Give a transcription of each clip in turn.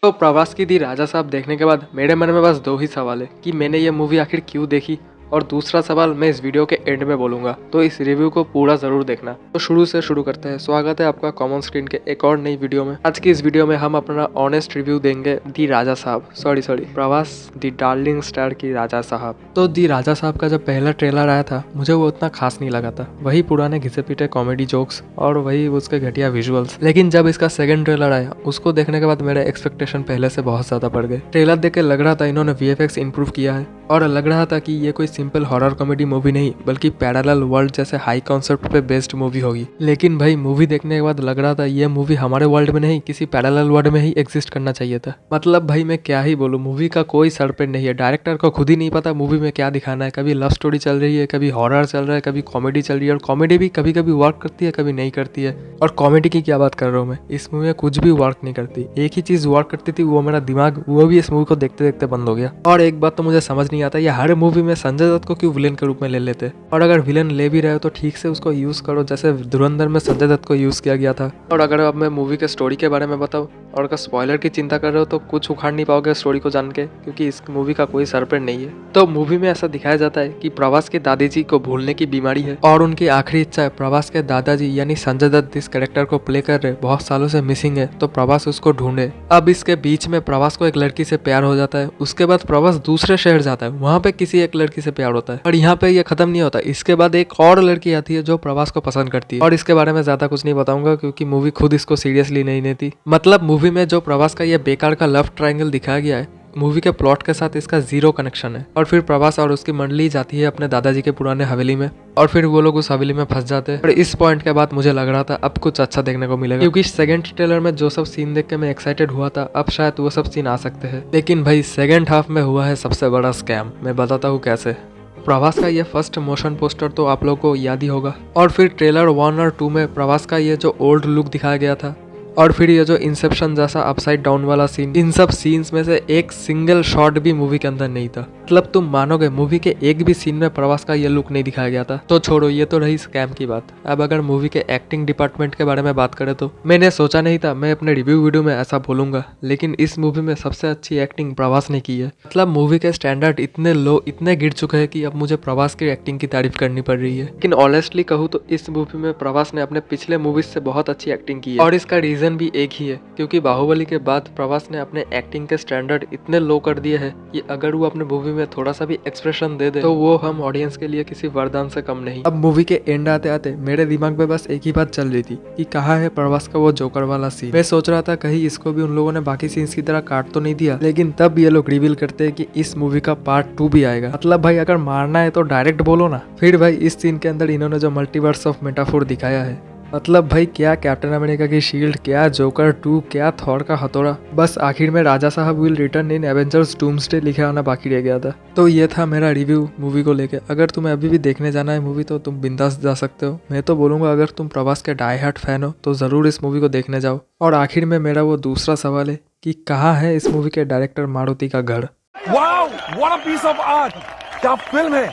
तो प्रवास की दी राजा साहब देखने के बाद मेरे मन में बस दो ही सवाल है कि मैंने ये मूवी आखिर क्यों देखी, और दूसरा सवाल मैं इस वीडियो के एंड में बोलूंगा, तो इस रिव्यू को पूरा जरूर देखना। तो शुरू से शुरू करते हैं। स्वागत है आपका कॉमन स्क्रीन के एक और नई वीडियो में। आज की इस वीडियो में हम अपना ऑनेस्ट रिव्यू देंगे दी राजा साहब सॉरी प्रवास दी डार्लिंग स्टार की राजा साहब। तो दी राजा साहब का जब पहला ट्रेलर आया था मुझे वो उतना खास नहीं लगा था, वही पुराने घिसे पीटे कॉमेडी जोक्स और वही उसके घटिया विजुअल्स। लेकिन जब इसका सेकंड ट्रेलर आया उसको देखने के बाद मेरे एक्सपेक्टेशन पहले से बहुत ज्यादा बढ़ गए। ट्रेलर देख के लग रहा था इन्होंने VFX इंप्रूव किया है और लग रहा था कि ये कोई सिंपल हॉरर कॉमेडी मूवी नहीं बल्कि पैरेलल वर्ल्ड जैसे हाई कॉन्सेप्ट पे बेस्ड मूवी होगी। लेकिन भाई मूवी देखने के बाद लग रहा था ये मूवी हमारे वर्ल्ड में नहीं किसी पैरेलल वर्ल्ड में ही एग्जिस्ट करना चाहिए था। मतलब भाई मैं क्या ही बोलूं, मूवी का कोई सर पे नहीं है। डायरेक्टर को खुद ही नहीं पता मूवी में क्या दिखाना है। कभी लव स्टोरी चल रही है, कभी हॉरर चल रहा है, कभी कॉमेडी चल रही है, और कॉमेडी भी कभी कभी वर्क करती है कभी नहीं करती है। और कॉमेडी की क्या बात कर रहा हूँ मैं, इस मूवी में कुछ भी वर्क नहीं करती। एक ही चीज वर्क करती थी, वो मेरा दिमाग, वो भी इस मूवी को देखते देखते बंद हो गया। और एक बात तो मुझे समझ नहीं आता, ये हर मूवी में संजय दत्त को क्यों विलेन के रूप में ले लेते, और अगर विलेन ले भी रहे हो तो ठीक से उसको यूज करो जैसे धुरंधर में संजय दत्त को यूज किया गया था। और अगर अब मैं मूवी के स्टोरी के बारे में बताऊं और अगर स्पॉइलर की चिंता कर रहे हो तो कुछ उखाड़ नहीं पाओगे स्टोरी को जान के, क्योंकि इस मूवी का कोई सरपेट नहीं है। तो मूवी में ऐसा दिखाया जाता है कि प्रवास के दादाजी को भूलने की बीमारी है और उनकी आखिरी इच्छा है प्रवास के दादाजी यानी संजय दत्त जिस कैरेक्टर को प्ले कर रहे बहुत सालों से मिसिंग है, तो प्रवास उसको ढूंढे। अब इसके बीच में प्रवास को एक लड़की से प्यार हो जाता है। उसके बाद प्रवास दूसरे शहर जाता है, वहां पे किसी एक लड़की से प्यार होता है। और यहाँ पे ये खत्म नहीं होता, इसके बाद एक और लड़की आती है जो प्रवास को पसंद करती है। और इसके बारे में ज्यादा कुछ नहीं बताऊंगा क्योंकि मूवी खुद इसको सीरियसली नहीं लेती। मतलब मूवी में जो प्रवास का ये बेकार का लव ट्रायंगल दिखाया गया है, मूवी के प्लॉट के साथ इसका जीरो कनेक्शन है। और फिर प्रवास और उसकी मंडली जाती है अपने दादाजी के पुराने हवेली में, और फिर वो लोग उस हवेली में फंस जाते हैं। और इस पॉइंट के बाद मुझे लग रहा था अब कुछ अच्छा देखने को मिलेगा, क्योंकि सेकंड ट्रेलर में जो सब सीन देख के मैं एक्साइटेड हुआ था अब शायद वो सब सीन आ सकते हैं। लेकिन भाई सेकंड हाफ में हुआ है सबसे बड़ा स्कैम। मैं बताता हूँ कैसे। प्रवास का ये फर्स्ट मोशन पोस्टर तो आप लोगों को याद ही होगा, और फिर ट्रेलर 1 और 2 में प्रवास का ये जो ओल्ड लुक दिखाया गया था, और फिर ये जो इंसेप्शन जैसा अपसाइड डाउन वाला सीन, इन सब सीन्स में से एक सिंगल शॉट भी मूवी के अंदर नहीं था। मतलब तुम मानोगे मूवी के एक भी सीन में प्रवास का ये लुक नहीं दिखाया गया था। तो छोड़ो, ये तो रही स्कैम की बात। अब अगर मूवी के एक्टिंग डिपार्टमेंट के बारे में बात करें तो मैंने सोचा नहीं था मैं अपने रिव्यू वीडियो में ऐसा बोलूंगा, लेकिन इस मूवी में सबसे अच्छी एक्टिंग प्रवास ने की है। मतलब मूवी के स्टैंडर्ड इतने लो, इतने गिर चुके हैं कि अब मुझे प्रवास की एक्टिंग की तारीफ करनी पड़ रही है। लेकिन ऑनेस्टली कहूँ तो इस मूवी में प्रवास ने अपने पिछले मूवीज से बहुत अच्छी एक्टिंग की है, और इसका रीजन भी एक ही है, क्योंकि बाहुबली के बाद प्रवास ने अपने एक्टिंग के स्टैंडर्ड इतने लो कर दिए हैं कि अगर वो अपने मूवी में थोड़ा सा भी एक्सप्रेशन दे दे तो वो हम ऑडियंस के लिए किसी वरदान से कम नहीं। अब मूवी के एंड आते आते मेरे दिमाग में बस एक ही बात चल रही थी कि कहाँ है प्रवास का वो जोकर वाला सीन। मैं सोच रहा था कहीं इसको भी उन लोगों ने बाकी सीन्स की तरह काट तो नहीं दिया, लेकिन तब ये लोग रिवील करते हैं कि इस मूवी का पार्ट 2 भी आएगा। मतलब भाई अगर मारना है तो डायरेक्ट बोलो ना। फिर भाई इस सीन के अंदर इन्होंने जो मल्टीवर्स ऑफ मेटाफोर दिखाया है, मतलब भाई क्या कैप्टन अमेरिका की शील्ड, क्या जोकर 2, क्या थॉर का हथौड़ा, बस आखिर में राजा साहब will return in Avengers doomsday लिखा आना बाकी रह गया था। तो ये था मेरा रिव्यू मूवी को लेके। अगर तुम्हें अभी भी देखने जाना है मूवी तो तुम बिंदास जा सकते हो। मैं तो बोलूंगा अगर तुम प्रवास के डाई हार्ट फैन हो तो जरूर इस मूवी को देखने जाओ। और आखिर में मेरा वो दूसरा सवाल है कि कहाँ है इस मूवी के डायरेक्टर मारुति का घर। Wow, what a piece of art! क्या फिल्म है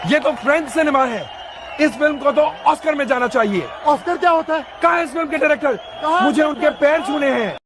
ये, तो फ्रेंच सिनेमा है। इस फिल्म को तो ऑस्कर में जाना चाहिए। ऑस्कर क्या होता है? कहाँ है इस फिल्म के डायरेक्टर? मुझे उनके पैर छूने हैं।